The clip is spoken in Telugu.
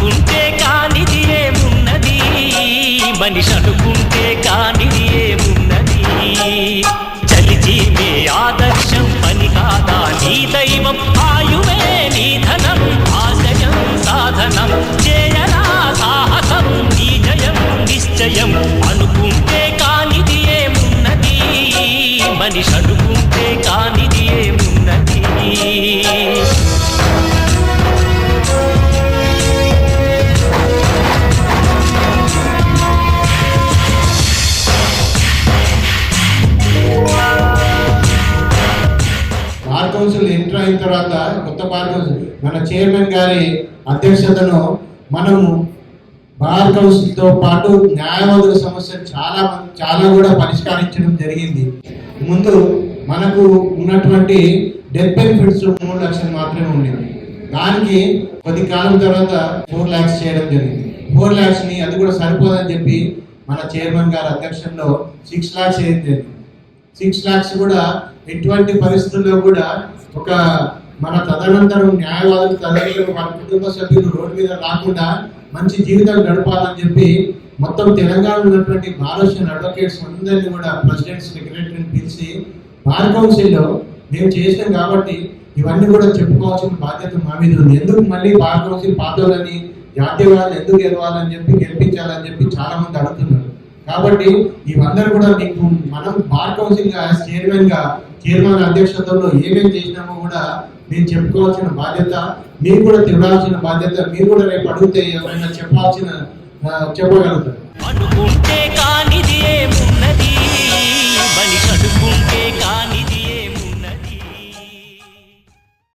అనుకుంటే కానిది ఏమున్నది, మనిషి అనుకుంటే కానిది ఏమున్నది. చలిచి మే ఆదర్శం పని కాదా నీ దైవం, ఆయువే నీ ధనం ఆశయం సాధనం, చేయరా సాహసం నీ జయం నిశ్చయం. అనుకుంటే కానిది ఏమున్నది, మనిషి అనుకుంటే కానిది ఏమున్నది. బార్ కౌన్సిల్ ఎంటర్ అయిన తర్వాత కొత్త బార్ కౌన్సిల్ మన చైర్మన్ గారి అధ్యక్షతను మనము బార్ కౌన్సిల్తో పాటు న్యాయవాదుల సమస్యలు చాలా కూడా పరిష్కరించడం జరిగింది. ముందు మనకు ఉన్నటువంటి డెత్ బెనిఫిట్స్ 3 లక్షలు మాత్రమే ఉండేది. దానికి కొద్ది కాలం తర్వాత 4 lakhs చేయడం జరిగింది. 4 lakhs ని అది కూడా సరిపోదని చెప్పి మన చైర్మన్ గారి అధ్యక్షంలో 6 lakhs చేయడం జరిగింది. 6 lakhs కూడా ఎటువంటి పరిస్థితుల్లో కూడా ఒక మన తదనంతరం న్యాయవాదులు తదనంతరం మన కుటుంబ సభ్యులు రోడ్డు మీద రాకుండా మంచి జీవితాలు గడపాలని చెప్పి మొత్తం తెలంగాణలో ఉన్నటువంటి బార్ అడ్వకేట్స్ అందరినీ కూడా ప్రెసిడెంట్ సెక్రటరీని పిలిచి బార్ కౌన్సిల్లో మేము చేసినాం కాబట్టి ఇవన్నీ కూడా చెప్పుకోవాల్సిన బాధ్యత మా మీద ఉంది. ఎందుకు మళ్ళీ బార్ కౌన్సిల్ పాతోలని జాతీయవాదులు ఎందుకు గెలవాలని చెప్పి గెలిపించాలని చెప్పి చాలా మంది అడుగుతున్నారు. కాబట్టి ఇవందరూ కూడా మీకు మనం బార్ కౌన్సిల్ గా చైర్మన్ అధ్యక్షతలో ఏమేమి చేసినామో కూడా మీరు చెప్పుకోవాల్సిన బాధ్యత, మీరు కూడా తిరగాల్సిన బాధ్యత, మీరు కూడా రేపు అడిగితే ఎవరైనా చెప్పగలుగుతారు. అనుకుంటే కానిది ఏమున్నది, మనిషి అనుకుంటే కానిది